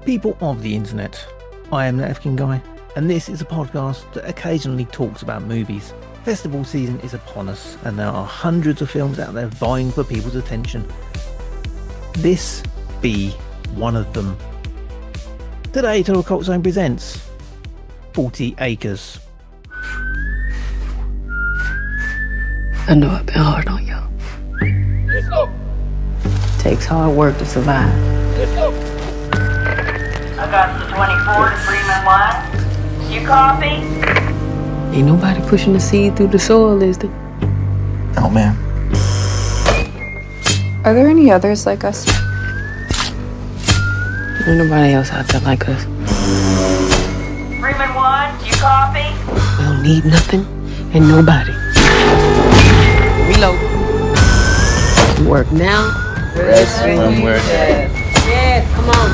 People of the internet, I am the Efkin Guy, and this is a podcast that occasionally talks about movies. Festival season is upon us, and there are hundreds of films out there vying for people's attention. This be one of them. Today, Total Cult Zone presents 40 Acres. I know I've been hard on you. Let's go. Takes hard work to survive. Let's go. I got the 24 to Freeman 1. You copy? Ain't nobody pushing the seed through the soil, is there? Oh man. Are there any others like us? Ain't nobody else out there like us. Freeman 1, you copy? We don't need nothing and nobody. Reload. Work now. Rest when we're dead. Yeah, come on.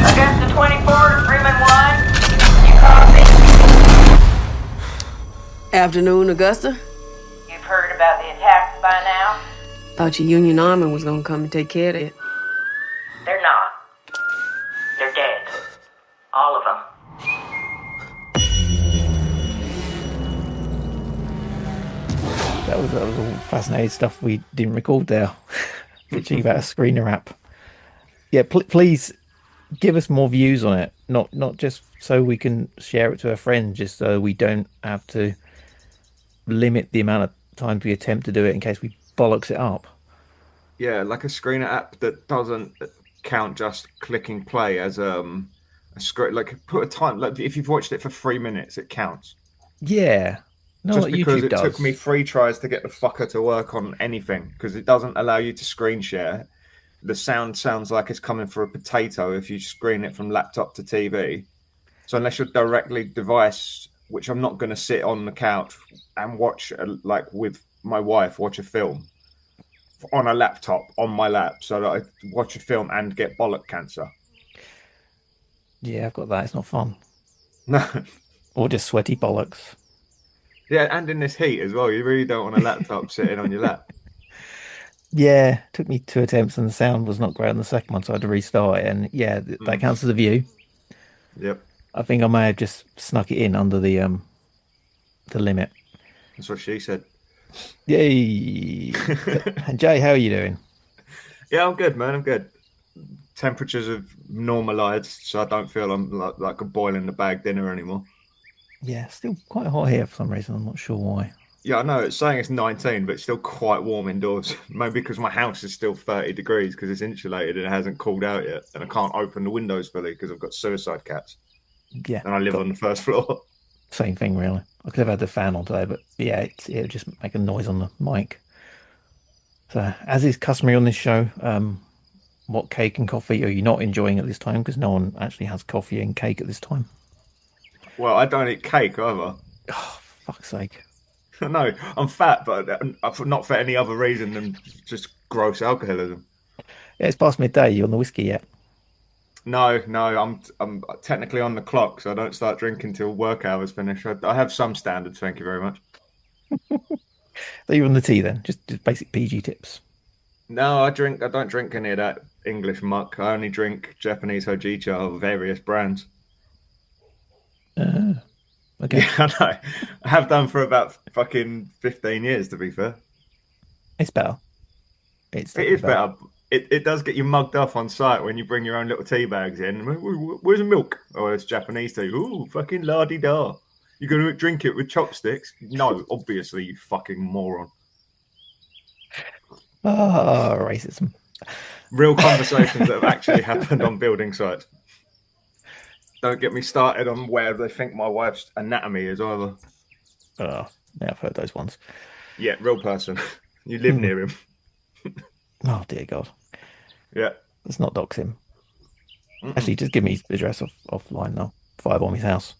I got the 24 to Freeman 1. You copy? Afternoon, Augusta. You've heard about the attacks by now? Thought your Union Army was gonna come and take care of it. They're not. They're dead. All of them. That was all fascinating stuff we didn't record there. Pitching about a screener app. Yeah, please give us more views on it. Not just so we can share it to our friends, just so we don't have to limit the amount of times we attempt to do it in case we bollocks it up. Yeah, like a screener app that doesn't count just clicking play as a script. Like put a time. Like if you've watched it for 3 minutes, it counts. Yeah. No, Just because YouTube it does. took me 3 tries to get the fucker to work on anything, because it doesn't allow you to screen share. The sound sounds like it's coming through a potato if you screen it from laptop to TV. So unless you're directly device, which I'm not going to sit on the couch and watch, like with my wife, watch a film on a laptop on my lap, so that I watch a film and get bollock cancer. Yeah, I've got that. It's not fun. No. Or just sweaty bollocks. Yeah, and in this heat as well, you really don't want a laptop sitting on your lap. Yeah, took me 2 attempts and the sound was not great on the second one, so I had to restart it. And yeah, that counts as a view. Yep, I think I may have just snuck it in under the limit. that's what she said. Yay! And Jay, how are you doing? Yeah, I'm good, man. I'm good. Temperatures have normalised, so I don't feel I'm like a boil in the bag dinner anymore. Yeah, still quite hot here for some reason. I'm not sure why. Yeah, I know. It's saying it's 19, but it's still quite warm indoors. Maybe because my house is still 30 degrees because it's insulated and it hasn't cooled out yet. And I can't open the windows fully because I've got suicide cats. Yeah. And I live on the first floor. Same thing, really. I could have had the fan on today, but yeah, it would just make a noise on the mic. So, as is customary on this show, what cake and coffee are you not enjoying at this time? Because no one actually has coffee and cake at this time. Well, I don't eat cake either. Oh, fuck's sake. No, I'm fat, but not for any other reason than just gross alcoholism. Yeah, it's past midday. You on the whiskey yet? No, I'm technically on the clock, so I don't start drinking till work hours finish. I have some standards, thank you very much. So you're on the tea then? Just basic PG tips. No, I don't drink any of that English muck. I only drink Japanese hojicha of various brands. Okay. Yeah, I know. I have done for about fucking 15 years, to be fair. It's better. It is better. It does get you mugged off on site when you bring your own little tea bags in. Where's the milk? Oh, it's Japanese tea. Ooh, fucking la-di-da. You're going to drink it with chopsticks? No, obviously, you fucking moron. Oh, racism. Real conversations that have actually happened on building sites. Don't get me started on where they think my wife's anatomy is either. Oh, yeah, I've heard those ones. Yeah, real person. You live near him. Oh, dear God. Yeah. Let's not dox him. Actually, just give me his address offline now. Firebomb his house.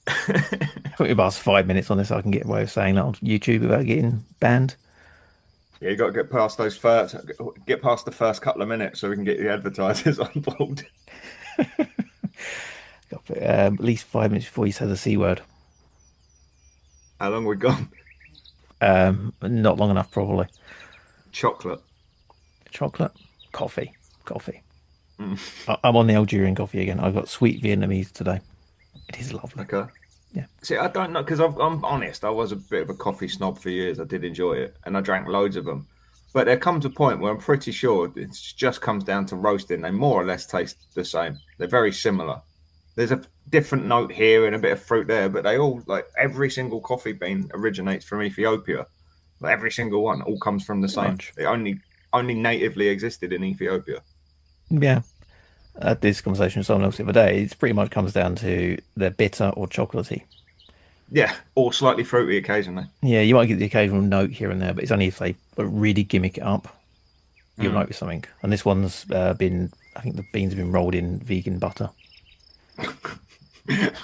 I thought you'd ask 5 minutes on this so I can get away with saying that on YouTube without getting banned. Yeah, you got to get past the first couple of minutes so we can get the advertisers on board. At least 5 minutes before you say the C word. How long we gone? Not long enough, probably. Chocolate. Coffee. I'm on the Algerian coffee again. I've got sweet Vietnamese today. It is lovely. Okay. Yeah. See, I don't know because I'm honest. I was a bit of a coffee snob for years. I did enjoy it, and I drank loads of them. But there comes a point where I'm pretty sure it just comes down to roasting. They more or less taste the same. They're very similar. There's a different note here and a bit of fruit there, but they all, like, every single coffee bean originates from Ethiopia. Like, every single one all comes from the same. They only natively existed in Ethiopia. Yeah. I had this conversation with someone else the other day. It pretty much comes down to they're bitter or chocolatey. Yeah, or slightly fruity occasionally. Yeah, you might get the occasional note here and there, but it's only if they really gimmick it up, you'll notice something. And this one's I think the beans have been rolled in vegan butter.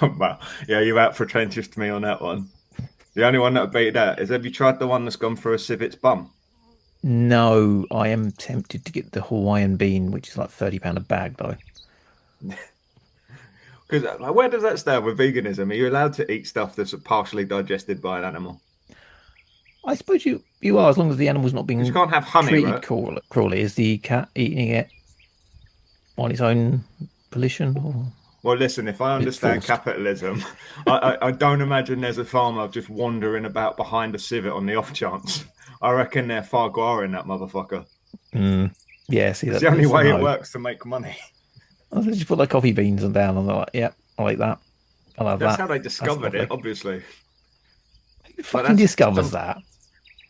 Wow. Yeah, you're out pretentious to me on that one. The only one that would beat that is, have you tried the one that's gone through a civet's bum? No, I am tempted to get the Hawaiian bean, which is like £30 a bag, though. Because where does that stand with veganism? Are you allowed to eat stuff that's partially digested by an animal? I suppose you are, as long as the animal's not being You can't have honey, treated right? cruelly. Is the cat eating it on its own volition? Or... Well, listen, if I understand capitalism, I don't imagine there's a farmer just wandering about behind a civet on the off chance. I reckon they're far in that motherfucker. Yeah, see, that's the only way it works to make money. I just put like coffee beans and down, and they're like, "Yeah, I like that. I love that." That's how they discovered it, obviously. Who fucking discovers that?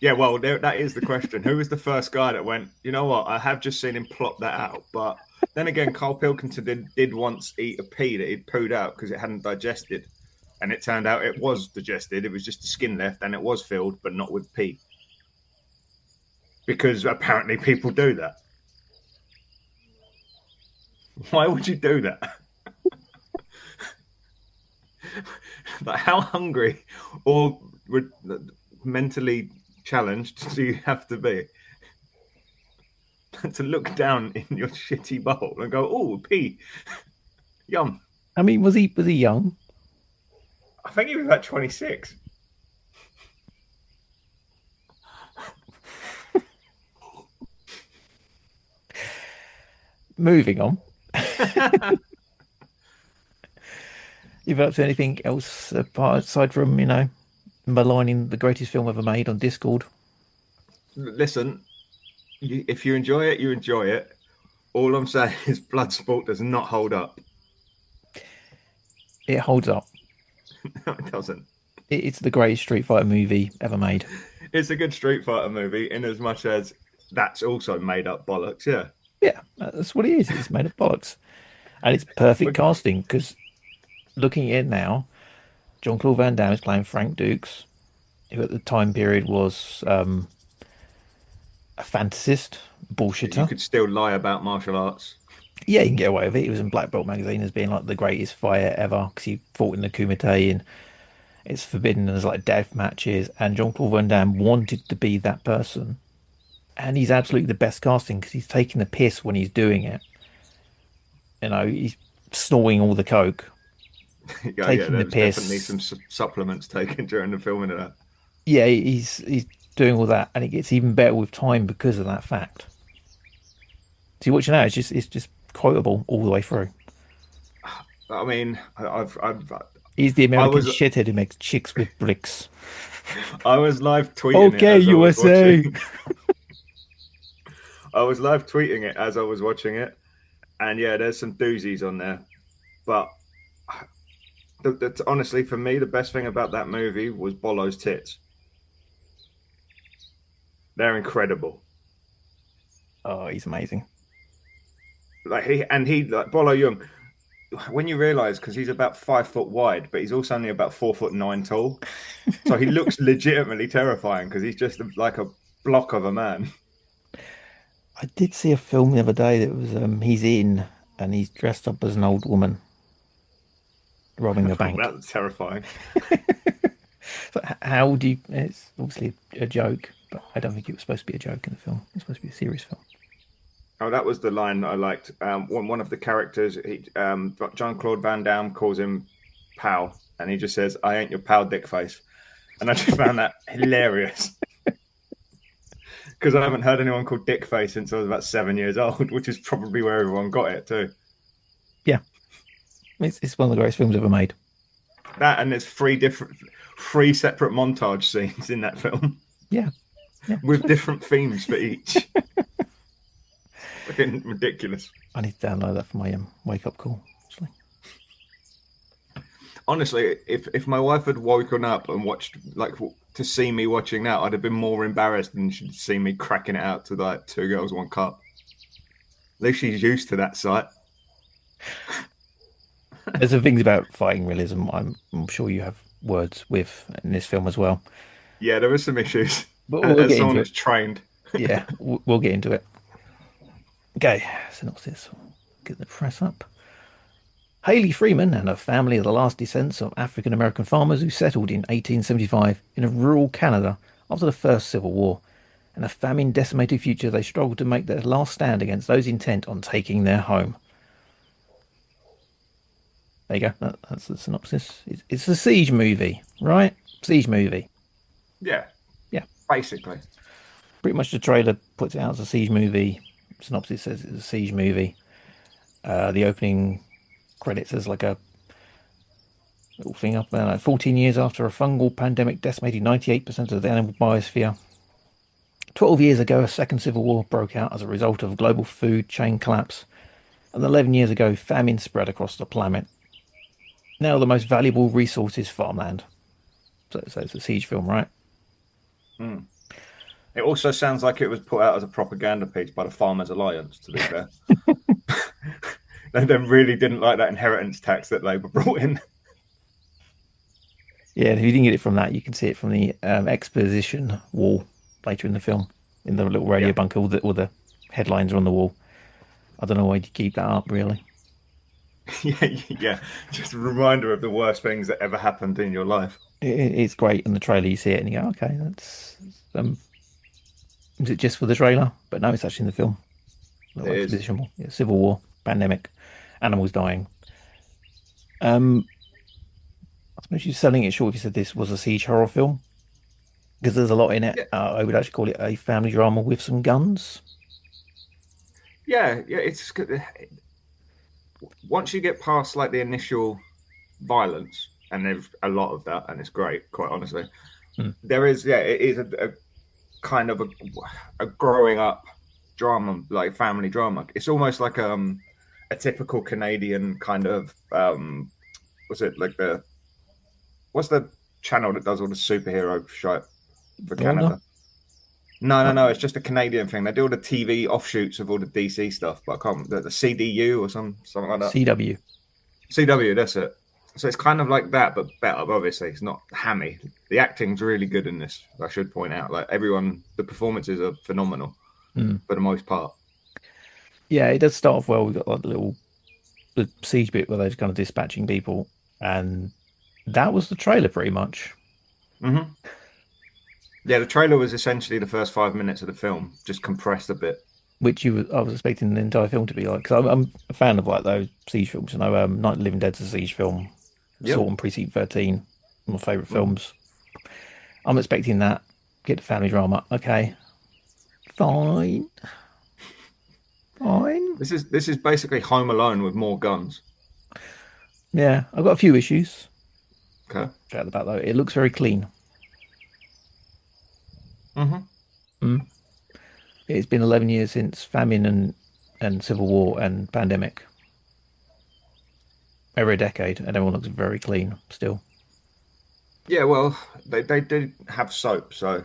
Yeah, well, that is the question. Who was the first guy that went, you know what, I have just seen him plot that out. But then again, Carl Pilkington did once eat a pea that he'd pooed out because it hadn't digested. And it turned out it was digested. It was just the skin left and it was filled, but not with pea. Because apparently people do that. Why would you do that? Like, how hungry or mentally challenged do you have to be to look down in your shitty bowl and go, "Oh, pee, yum"? I mean, was he young? I think he was about 26. Moving on. You been up to anything else aside from, maligning the greatest film ever made on Discord? Listen, if you enjoy it, you enjoy it. All I'm saying is Bloodsport does not hold up. It holds up. No, it doesn't. It's the greatest Street Fighter movie ever made. It's a good Street Fighter movie in as much as that's also made up bollocks, yeah. Yeah, that's what it is. It's made of bollocks. And it's perfect casting, because looking at it now, Jean-Claude Van Damme is playing Frank Dukes, who at the time period was a fantasist, bullshitter. You could still lie about martial arts. Yeah, you can get away with it. He was in Black Belt magazine as being like the greatest fighter ever because he fought in the Kumite and it's forbidden and there's like death matches. And Jean-Claude Van Damme wanted to be that person. And he's absolutely the best casting because he's taking the piss when he's doing it. He's snorting all the coke. Taking the piss. Definitely some supplements taken during the filming of that. Yeah, he's doing all that, and it gets even better with time because of that fact. So you watch it now; it's just quotable all the way through. I mean, he's the American shithead who makes chicks with bricks. I was live tweeting. Okay, USA. I was live tweeting it as I was watching it, and yeah, there's some doozies on there, but. Honestly, for me, the best thing about that movie was Bolo's tits. They're incredible. Oh, he's amazing. Like Bolo Young. When you realise, because he's about 5 foot wide, but he's also only about 4'9" tall, so he looks legitimately terrifying because he's just like a block of a man. I did see a film the other day that was he's in and he's dressed up as an old woman. Robbing a bank. That's terrifying. So how do you... It's obviously a joke, but I don't think it was supposed to be a joke in the film. It's supposed to be a serious film. Oh, that was the line that I liked. One of the characters, Jean-Claude Van Damme calls him pal, and he just says, "I ain't your pal, dick face." And I just found that hilarious. because I haven't heard anyone called Dickface since I was about 7 years old, which is probably where everyone got it too. Yeah, it's one of the greatest films ever made. That, and there's three separate montage scenes in that film. Yeah. With different themes for each. Fucking ridiculous. I need to download that for my wake up call. Actually. Honestly, if my wife had woken up and watched, like, to see me watching that, I'd have been more embarrassed than she'd see me cracking it out to like Two Girls, One Cup. At least she's used to that sight. There's some things about fighting realism I'm sure you have words with in this film as well. Yeah, there are some issues. But we'll as get someone into that's trained. Yeah, we'll get into it. Okay, synopsis. Get the press up. Hailey Freeman and her family are the last descendants of African American farmers who settled in 1875 in a rural Canada after the First Civil War. In a famine-decimated future, they struggled to make their last stand against those intent on taking their home. There you go. That's the synopsis. It's a siege movie, right? Siege movie. Yeah. Yeah. Basically. Pretty much the trailer puts it out as a siege movie. Synopsis says it's a siege movie. The opening credits says like a little thing up there. Like 14 years after a fungal pandemic decimated 98% of the animal biosphere. 12 years ago, a second civil war broke out as a result of global food chain collapse. And 11 years ago, famine spread across the planet. Now the most valuable resource is farmland. So it's a siege film, right? Mm. It also sounds like it was put out as a propaganda piece by the Farmers Alliance, to be fair. They really didn't like that inheritance tax that Labour brought in. Yeah, if you didn't get it from that, you can see it from the exposition wall later in the film, in the little radio bunker. All the headlines are on the wall. I don't know why you keep that up, really. Yeah, just a reminder of the worst things that ever happened in your life. It's great in the trailer. You see it and you go, okay, that's is it just for the trailer? But no, it's actually in the film. It is. Yeah, Civil War, pandemic, animals dying. I suppose you're selling it short if you said this was a siege horror film, because there's a lot in it. Yeah. I would actually call it a family drama with some guns. Yeah, it's good. Once you get past like the initial violence, and there's a lot of that, and it's great, quite honestly. There is, it is a kind of a growing up drama, like family drama. It's almost like a typical Canadian kind of what's the channel that does all the superhero shit for Canada? No, it's just a Canadian thing. They do all the TV offshoots of all the DC stuff, but I can't. The CDU or something like that. CW, that's it. So it's kind of like that, but better. Obviously, it's not hammy. The acting's really good in this. I should point out, like everyone, the performances are phenomenal for the most part. Yeah, it does start off well. We've got like the siege bit where they're kind of dispatching people, and that was the trailer pretty much. Mm-hmm. Yeah, the trailer was essentially the first 5 minutes of the film, just compressed a bit. Which I was expecting the entire film to be like, because I'm a fan of like those siege films. You know, Night of the Living Dead's a siege film. Saw on Precinct 13, my favourite films. I'm expecting that. Get the family drama. Okay, fine. This is basically Home Alone with more guns. Yeah, I've got a few issues. Okay. Chat about though. It looks very clean. It's been 11 years since famine and civil war and pandemic. Over a decade, and everyone looks very clean still. Yeah, well, they did have soap, so.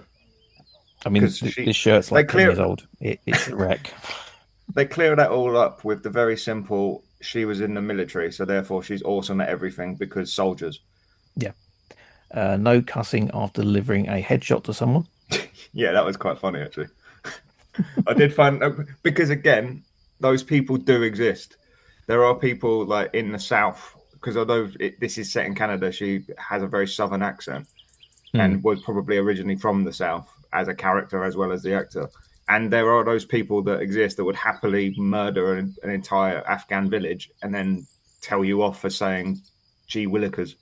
I mean, this shirt's like 10 years old. It's a wreck. They clear that all up with the very simple, she was in the military, so therefore she's awesome at everything because soldiers. Yeah. No cussing after delivering a headshot to someone. Yeah, that was quite funny, actually. I did find, because again, those people do exist. There are people like in the South, because although this is set in Canada, she has a very Southern accent and was probably originally from the South as a character as well as the actor. And there are those people that exist that would happily murder an entire Afghan village and then tell you off for saying, gee willikers.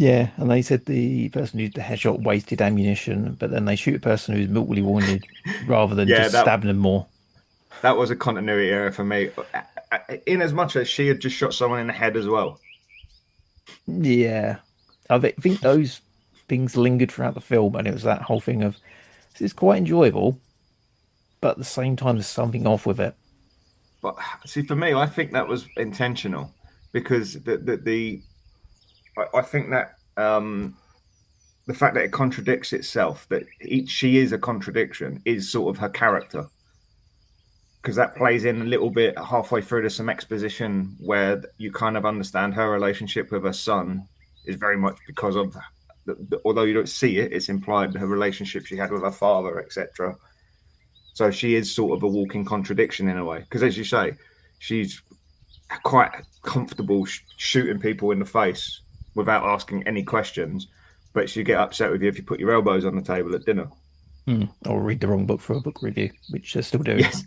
Yeah, and they said the person who did the headshot wasted ammunition, but then they shoot a person who's mortally wounded rather than Yeah, just stabbing them more. that was a continuity error for me. In as much as she had just shot someone in the head as well. Yeah, think those things lingered throughout the film, and it was that whole thing of this is quite enjoyable, but at the same time, there's something off with it. But see, for me, I think that was intentional because I think that the fact that it contradicts itself, that she is a contradiction, is sort of her character. Because that plays in a little bit halfway through to some exposition where you kind of understand her relationship with her son is very much because of, although you don't see it, it's implied her relationship she had with her father, etc. So she is sort of a walking contradiction in a way. Because as you say, she's quite comfortable shooting people in the face without asking any questions, but she'll get upset with you if you put your elbows on the table at dinner. Or read the wrong book for a book review, which they're still doing. Yes.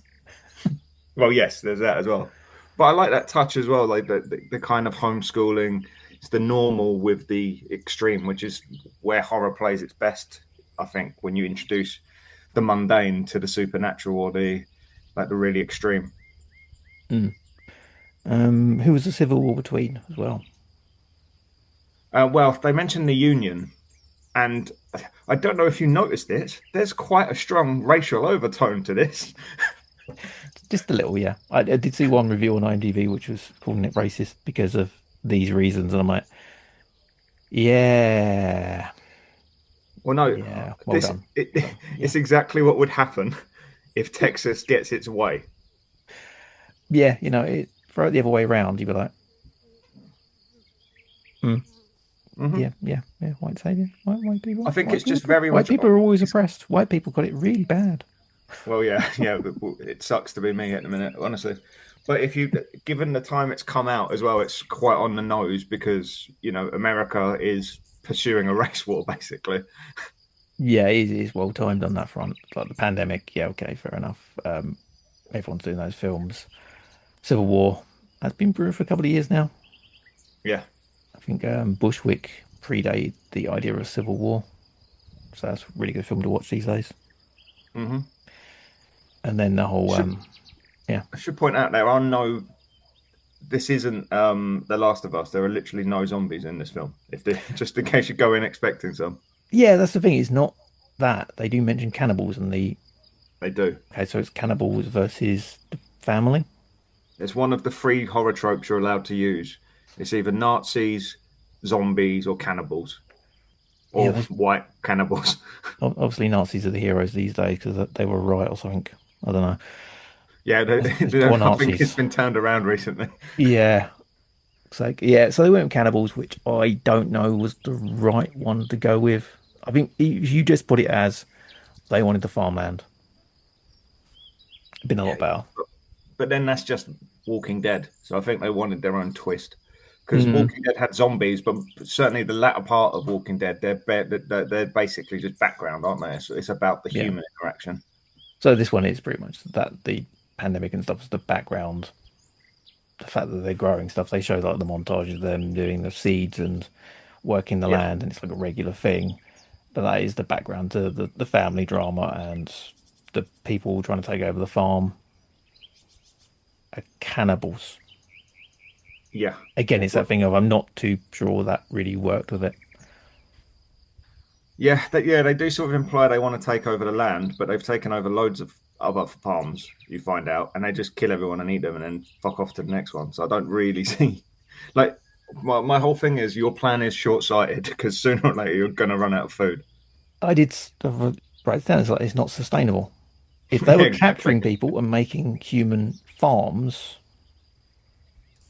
Well, yes, there's that as well. But I like that touch as well, like the kind of homeschooling. It's the normal with the extreme, which is where horror plays its best, I think, when you introduce the mundane to the supernatural or the really extreme. Who was the civil war between as well? Well, they mentioned the Union, and I don't know if you noticed it. There's quite a strong racial overtone to this. Just a little, yeah. I did see one review on IMDb which was calling it racist because of these reasons, and I'm like, yeah. Well, no, yeah, well done. It's exactly what would happen if Texas gets its way. Yeah, throw it the other way around, you'd be like, yeah, white savior, white people. I think it's just very white much people are always oppressed. White people got it really bad. Well, yeah, it sucks to be me at the minute, honestly. But given the time it's come out as well, it's quite on the nose because America is pursuing a race war basically. Yeah, it is well timed on that front. Like the pandemic, yeah, okay, fair enough. Everyone's doing those films. Civil War has been brewing for a couple of years now. Yeah, I think Bushwick predated the idea of a civil war, so that's a really good film to watch these days. Mm-hmm. And then the whole, I should point out this isn't The Last of Us. There are literally no zombies in this film. Just in case you go in expecting some. Yeah, that's the thing. It's not that they do mention cannibals and they do. Okay, so it's cannibals versus the family. It's one of the 3 horror tropes you're allowed to use. It's either Nazis, zombies, or cannibals. Or white cannibals. Obviously, Nazis are the heroes these days because they were right or something. I don't know. Yeah, I think it's been turned around recently. Yeah. So they went with cannibals, which I don't know was the right one to go with. I think you just put it as they wanted the farmland. It'd been a lot better. But then that's just Walking Dead. So I think they wanted their own twist. Because Walking Dead had zombies, but certainly the latter part of Walking Dead, they're basically just background, aren't they? So it's about the human interaction. So this one is pretty much that the pandemic and stuff is the background. The fact that they're growing stuff, they show like the montage of them doing the seeds and working the land, and it's like a regular thing. But that is the background to the family drama and the people trying to take over the farm are cannibals. Yeah. Again, it's that thing of I'm not too sure that really worked with it. Yeah, they do sort of imply they want to take over the land, but they've taken over loads of other farms, you find out, and they just kill everyone and eat them and then fuck off to the next one. So I don't really see... Like, my whole thing is your plan is short-sighted because sooner or later you're going to run out of food. I did write it down. It's like it's not sustainable. If they were capturing people and making human farms,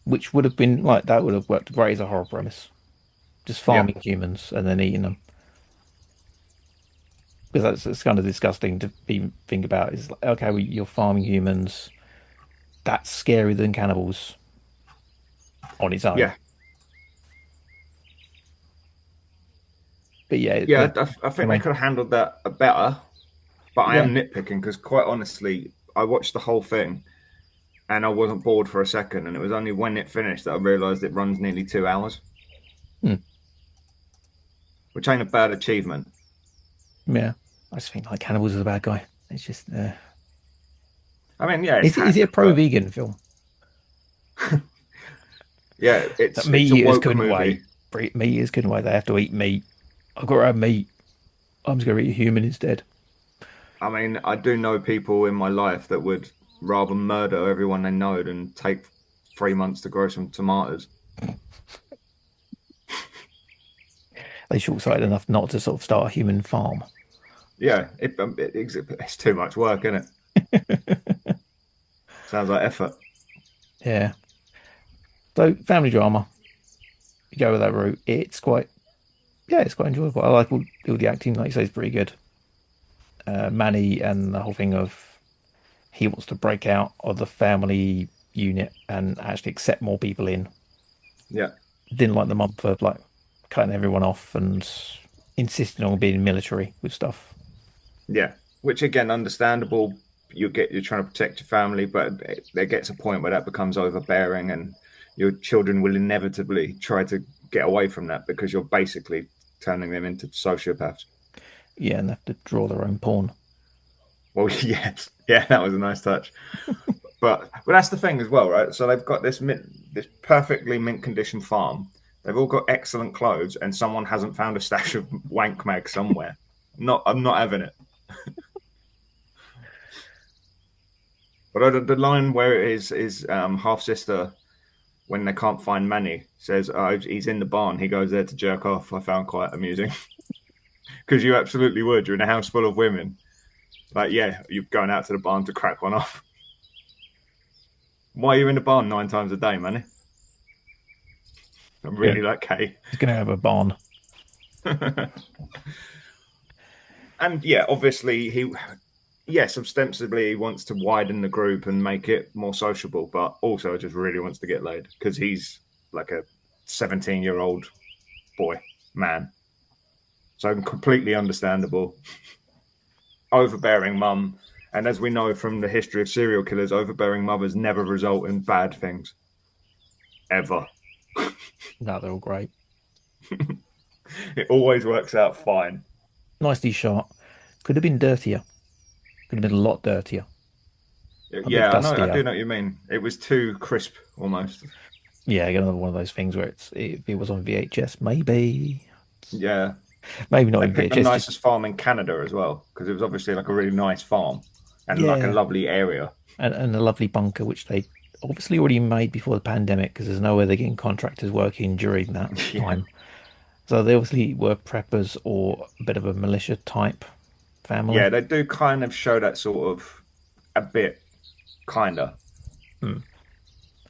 which would have been like that would have worked great as a horror premise. Just farming humans and then eating them. Because it's kind of disgusting to think about. Is like, okay, you're farming humans. That's scarier than cannibals on its own. Yeah. But I think they could have handled that better. But I am nitpicking because, quite honestly, I watched the whole thing and I wasn't bored for a second. And it was only when it finished that I realised it runs nearly 2 hours. which ain't a bad achievement. Yeah, I just think like cannibals is a bad guy. It's just. I mean, yeah, Is it a pro-vegan film? Yeah, it's That meat it's a eaters woke couldn't movie. wait. Meat eaters couldn't wait. They have to eat meat. I've got to have meat. I'm just going to eat a human instead. I mean, I do know people in my life that would rather murder everyone they know than take 3 months to grow some tomatoes. They short-sighted enough not to sort of start a human farm. Yeah, it's too much work, isn't it? Sounds like effort. Yeah. So family drama. You go with that route. It's quite enjoyable. I like all the acting. Like you say, is pretty good. Manny and the whole thing of he wants to break out of the family unit and actually accept more people in. Yeah. Didn't like the mum for like cutting everyone off and insisting on being military with stuff. Yeah, which again, understandable. You're trying to protect your family, but there gets a point where that becomes overbearing, and your children will inevitably try to get away from that because you're basically turning them into sociopaths. Yeah, and they have to draw their own porn. Well, yes, yeah, that was a nice touch. but that's the thing as well, right? So they've got this perfectly mint condition farm. They've all got excellent clothes, and someone hasn't found a stash of wank mag somewhere. I'm not having it. But the line where it is half sister, when they can't find Manny, says, "Oh, he's in the barn. He goes there to jerk off." I found quite amusing because you absolutely would. You're in a house full of women. Like, yeah, you're going out to the barn to crack one off. Why are you in the barn 9 times a day, Manny? I'm really like Kay. He's going to have a barn. And yeah, obviously ostensibly he wants to widen the group and make it more sociable, but also just really wants to get laid because he's like a 17-year-old man. So completely understandable. Overbearing mum. And as we know from the history of serial killers, overbearing mothers never result in bad things. Ever. No, they're all great. It always works out fine. Nicely shot. Could have been dirtier. Could have been a lot dirtier. Yeah, I do know what you mean. It was too crisp almost. Yeah, another one of those things where if it was on VHS, maybe. Yeah. Maybe not They in picked VHS. the nicest farm in Canada as well, because it was obviously like a really nice farm and like a lovely area. And a lovely bunker, which they obviously already made before the pandemic, because there's no way they're getting contractors working during that time. So they obviously were preppers or a bit of a militia type family. Yeah, they do kind of show that sort of a bit, kind of.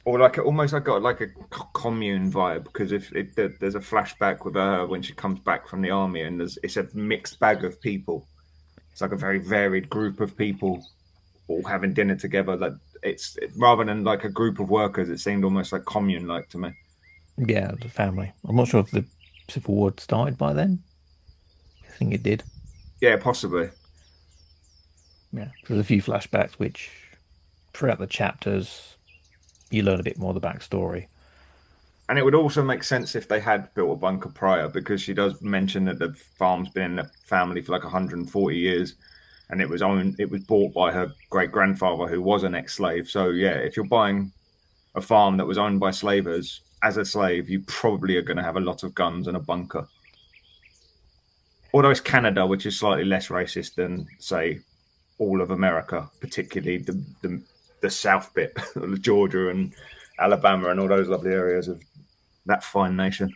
Or like almost like got like a commune vibe, because if there's a flashback with her when she comes back from the army, and it's a mixed bag of people. It's like a very varied group of people all having dinner together. Like it's rather than like a group of workers, it seemed almost like commune like to me. Yeah, the family. I'm not sure if the Civil War started by then. I think it did. Yeah, possibly. Yeah, there's a few flashbacks which, throughout the chapters, you learn a bit more of the backstory. And it would also make sense if they had built a bunker prior, because she does mention that the farm's been in the family for like 140 years, and it was bought by her great grandfather, who was an ex-slave. So yeah, if you're buying a farm that was owned by slavers, as a slave, you probably are going to have a lot of guns and a bunker. Although it's Canada, which is slightly less racist than, say, all of America, particularly the south bit, Georgia and Alabama and all those lovely areas of that fine nation.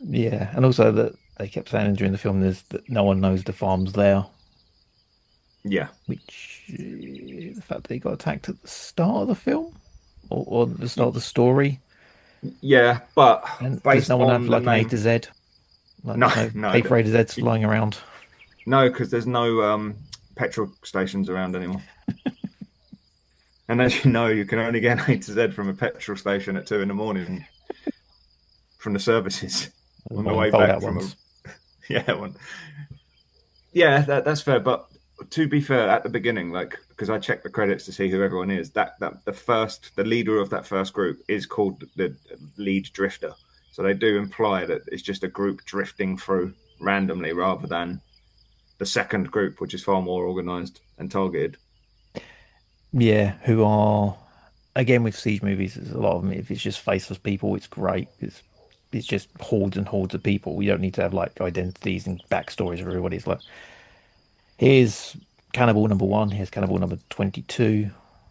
Yeah, and also that they kept saying during the film is that no one knows the farm's there. Yeah. Which, the fact that he got attacked at the start of the film, or the start of the story. Yeah, but and based does no one on have like the an A name... to Z? Like, no. Paper A to Z's flying around. No, because there's no petrol stations around anymore. And as you know, you can only get an A to Z from a petrol station at 2 a.m. from the services on the way back from that's fair. But to be fair, at the beginning, like, because I checked the credits to see who everyone is, that the leader of that first group is called the lead drifter. So they do imply that it's just a group drifting through randomly rather than the second group, which is far more organized and targeted. Yeah, who are again with siege movies. There's a lot of them. If it's just faceless people, it's great. It's just hordes and hordes of people. We don't need to have like identities and backstories of everybody. It's like here's cannibal number one. Here's cannibal number 22.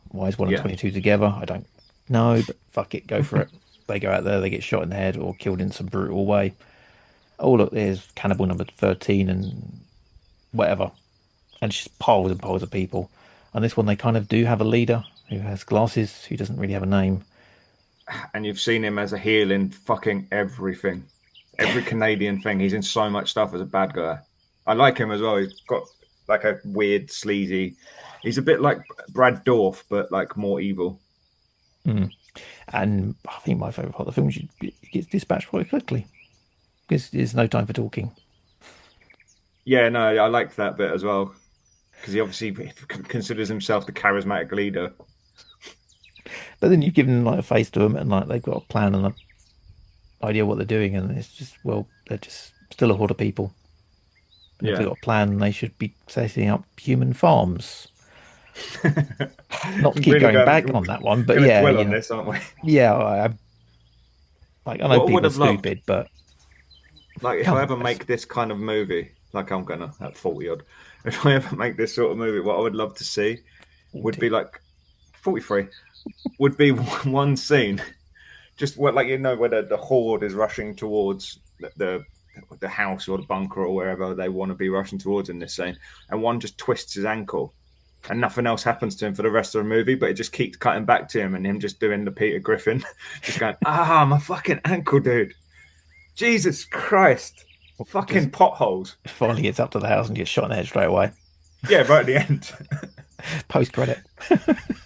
Why is one and Yeah. 22 together? I don't know, but fuck it, go for it. They go out there, they get shot in the head or killed in some brutal way. Oh look, there's cannibal number 13 and whatever, and it's just piles and piles of people. And this one, they kind of do have a leader who has glasses, who doesn't really have a name. And you've seen him as a heel in fucking everything. Every Canadian thing. He's in so much stuff as a bad guy. I like him as well. He's got like a weird, sleazy... He's a bit like Brad Dourif, but like more evil. Mm. And I think my favourite part of the film is he gets dispatched quite quickly. Because there's no time for talking. Yeah, no, I liked that bit as well. Because he obviously considers himself the charismatic leader. But then you've given like a face to them and like they've got a plan and an idea what they're doing, and it's just, well, they're just still a horde of people. And if they've got a plan, they should be setting up human farms. Not to keep Really going back on that one, but yeah, dwell on this, aren't we? Yeah, I know What I would people are have loved- stupid, but Like, if Come I on, ever guys. make this kind of movie, like I'm gonna at 40 odd, if I ever make this sort of movie, what I would love to see would be like 43, would be one scene, just what, like, you know, where the horde is rushing towards the house or the bunker or wherever they want to be rushing towards in this scene, and one just twists his ankle. And nothing else happens to him for the rest of the movie, but it just keeps cutting back to him and him just doing the Peter Griffin, just going, my fucking ankle, dude. Jesus Christ. Fucking potholes. finally gets up to the house and gets shot in the head straight away. Yeah, right at the end. Post credit.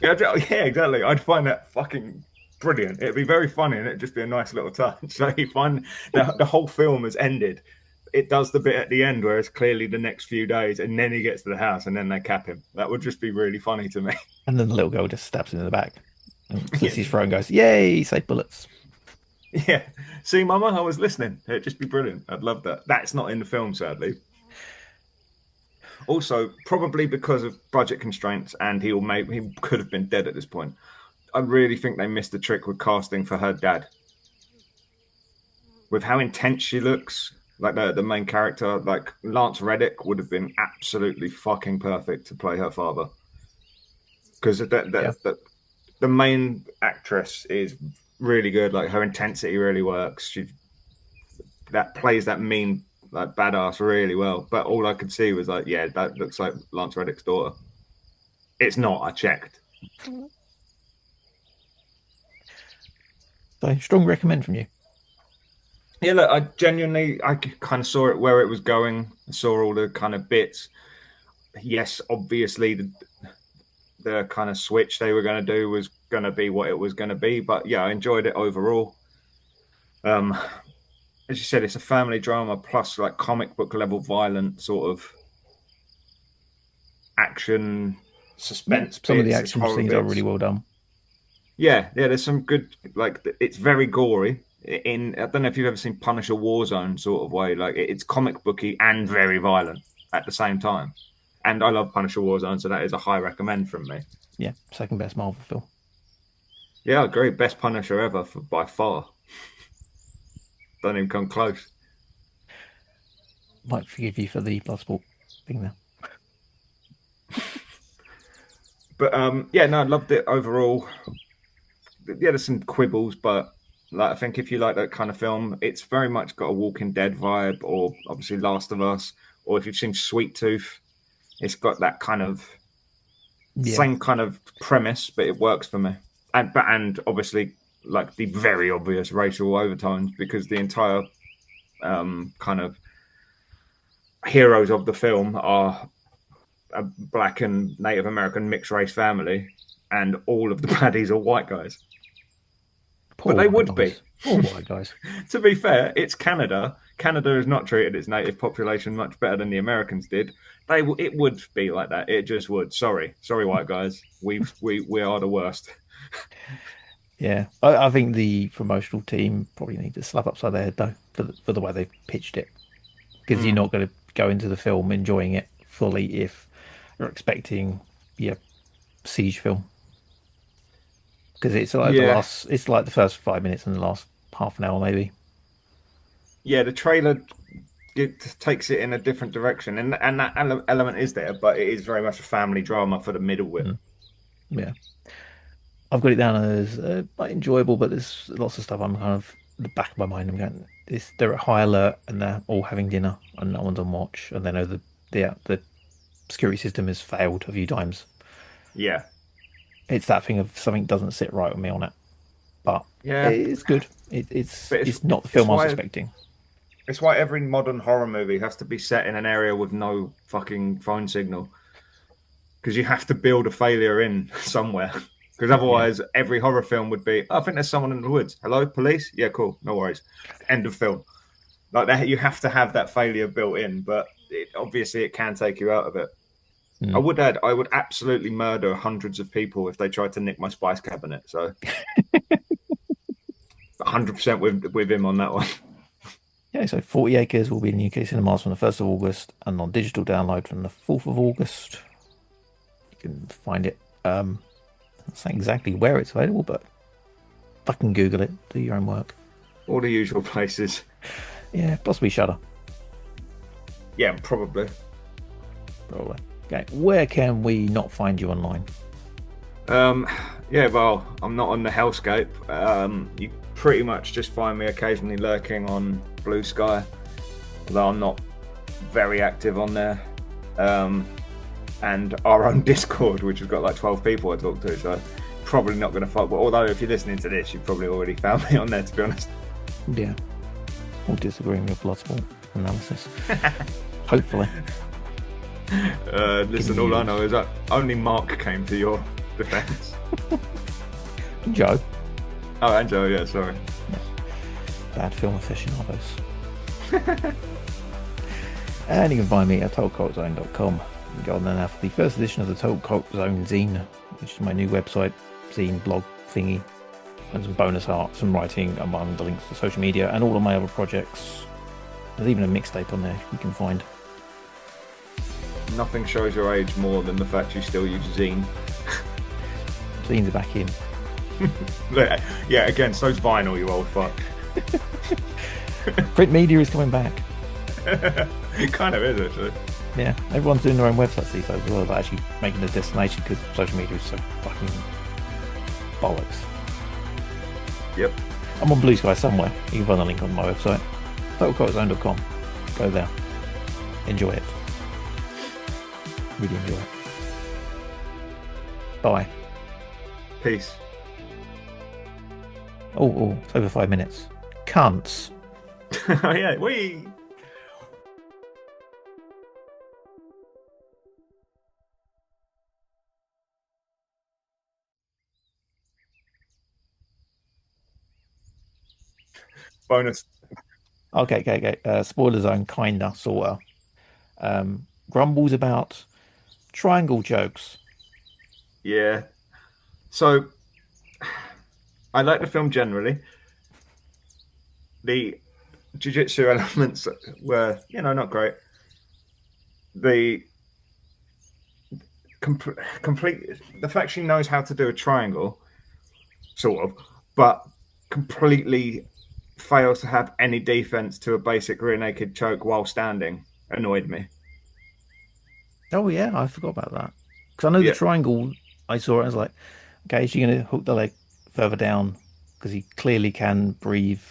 Yeah, exactly. I'd find that fucking brilliant. It'd be very funny and it'd just be a nice little touch. Like, you find the whole film has ended. It does the bit at the end where it's clearly the next few days, and then he gets to the house and then they cap him. That would just be really funny to me. And then the little girl just stabs him in the back. And slits his throat and goes, yay, save bullets. Yeah. See, Mama, I was listening. It'd just be brilliant. I'd love that. That's not in the film, sadly. Also, probably because of budget constraints, and he could have been dead at this point. I really think they missed the trick with casting for her dad. With how intense she looks, like the main character, like Lance Reddick would have been absolutely fucking perfect to play her father. Because the main actress is really good. Like, her intensity really works. She plays that mean, like, badass really well. But all I could see was like, yeah, that looks like Lance Reddick's daughter. It's not. I checked. So, strong recommend from you. Yeah, look, I kind of saw it where it was going. I saw all the kind of bits. Yes, obviously the kind of switch they were going to do was going to be what it was going to be. But yeah, I enjoyed it overall. As you said, it's a family drama plus like comic book level violent sort of action suspense. Some of the bits, action horror scenes are bits. really well done. Yeah, there's some good, like, it's very gory. I don't know if you've ever seen Punisher Warzone sort of way. Like, it's comic booky and very violent at the same time. And I love Punisher Warzone, so that is a high recommend from me. Yeah, second best Marvel film. Yeah, I agree. Best Punisher ever by far. Don't even come close. Might forgive you for the Bloodsport thing there. But yeah, no, I loved it overall. Yeah, there's some quibbles, but like, I think if you like that kind of film, it's very much got a Walking Dead vibe, or obviously Last of Us, or if you've seen Sweet Tooth, it's got that kind of same kind of premise, but it works for me. And obviously, like, the very obvious racial overtones, because the entire kind of heroes of the film are a Black and Native American mixed race family, and all of the baddies are white guys. Poor But they white would guys. be. Poor white guys. To be fair, it's Canada. Canada has not treated its native population much better than the Americans did. It would be like that. It just would. Sorry, white guys. We are the worst. Yeah, I think the promotional team probably need to slap upside their head though for the way they've pitched it. because you're not going to go into the film enjoying it fully if you're expecting siege film. Because it's like it's like the first 5 minutes and the last half an hour maybe. Yeah, the trailer takes it in a different direction, and that element is there, but it is very much a family drama for the middle bit. Yeah, I've got it down as quite enjoyable, but there's lots of stuff I'm kind of in the back of my mind. I'm going, they're at high alert and they're all having dinner and no one's on watch, and they know the security system has failed a few times. Yeah, it's that thing of something doesn't sit right with me on it, but it's good. It's not the film I was expecting. It's why every modern horror movie has to be set in an area with no fucking phone signal, because you have to build a failure in somewhere. Because otherwise, every horror film would be, I think there's someone in the woods. Hello, police? Yeah, cool. No worries. End of film. Like that, you have to have that failure built in, but obviously it can take you out of it. I would add, I would absolutely murder hundreds of people if they tried to nick my spice cabinet. So 100% with him on that one. Yeah, so 40 Acres will be in UK cinemas from the 1st of August and on digital download from the 4th of August. You can find it. I'm not saying exactly where it's available, but fucking Google it. Do your own work. All the usual places. Yeah, possibly Shudder. Yeah, probably. Okay, where can we not find you online? Yeah, well, I'm not on the hellscape. You pretty much just find me occasionally lurking on Blue Sky, although I'm not very active on there. And our own Discord, which has got like 12 people I talk to, so probably not going to fight. But although if you're listening to this, you've probably already found me on there, to be honest. Yeah, all disagreeing with Bloodsport analysis. Hopefully. Listen, all I know is that only Mark came to your defense. Joe. Oh, and Joe, yeah, sorry. Bad film aficionados. And you can find me at totalcultzone.com. You can go on there now for the first edition of the Total Cult Zone zine, which is my new website, zine, blog thingy, and some bonus art, some writing among the links to social media and all of my other projects. There's even a mixtape on there you can find. Nothing shows your age more than the fact you still use zine. Zines are back in. Yeah, again, so's vinyl, you old fuck. Print media is coming back. It kind of is, actually. Yeah, everyone's doing their own websites these days as well, but actually making a destination because social media is so fucking bollocks. Yep. I'm on Blue Sky somewhere. You can find the link on my website, totalcultzone.com. Go there. Enjoy it. Really enjoy it. Bye. Peace. Oh, it's over 5 minutes. Cunts. Oh, yeah, we. Bonus. Okay. Spoiler zone, kinda, sorta. Grumbles about triangle jokes. Yeah. So, I like the film generally. The jiu-jitsu elements were, not great. The the fact she knows how to do a triangle, sort of, but completely fails to have any defense to a basic rear naked choke while standing annoyed me. Oh yeah, I forgot about that. Because I know the triangle, I saw it, I was like, okay, is she going to hook the leg further down? Because he clearly can breathe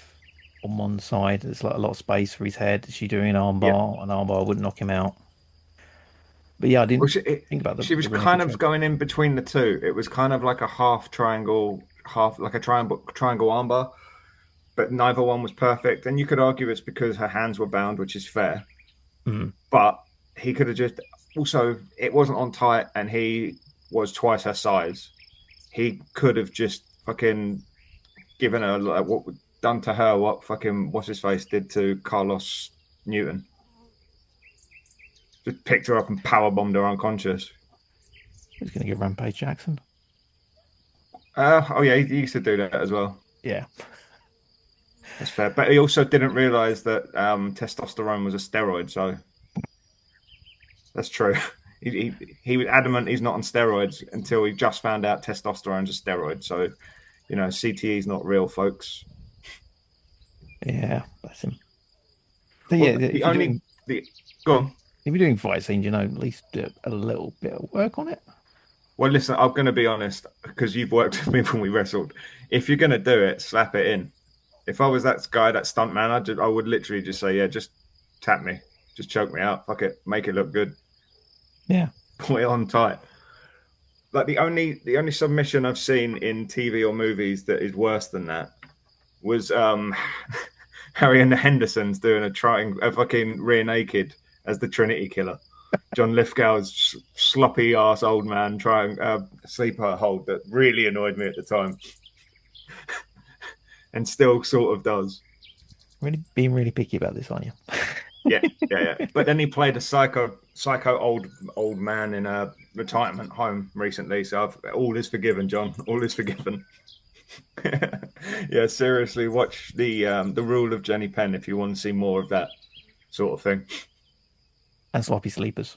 on one side. There's like a lot of space for his head. Is she doing an armbar? Yeah. An armbar wouldn't knock him out. But yeah, I didn't think about that. She was kind of going in between the two. It was kind of like a half triangle, half like a triangle armbar, but neither one was perfect. And you could argue it's because her hands were bound, which is fair. Mm-hmm. But he could have just... Also, it wasn't on tight, and he was twice her size. He could have just fucking given her like done to her what fucking what's his face did to Carlos Newton. Just picked her up and power bombed her unconscious. He's going to get Rampage Jackson. Oh yeah, he used to do that as well. Yeah. That's fair. But he also didn't realise that testosterone was a steroid, so that's true. He was adamant he's not on steroids until he just found out testosterone's a steroid. So, CTE is not real, folks. Yeah, bless him. So, Well, yeah, go on. if you're doing fight scenes, at least do a little bit of work on it. Well, listen, I'm going to be honest, because you've worked with me when we wrestled. If you're going to do it, slap it in. If I was that guy, that stunt man, I would literally just say, yeah, just tap me. Just choke me out. Fuck it. Make it look good. Yeah. Put it on tight. Like the only submission I've seen in TV or movies that is worse than that was Harry and the Hendersons doing a fucking rear naked as the Trinity Killer. John Lithgow's sloppy ass old man trying sleeper hold that really annoyed me at the time, and still sort of does. Really being really picky about this, aren't you? Yeah. But then he played a psycho old man in a retirement home recently. So all is forgiven, John. All is forgiven. Yeah, seriously, watch the Rule of Jenny Penn if you want to see more of that sort of thing. And sloppy sleepers.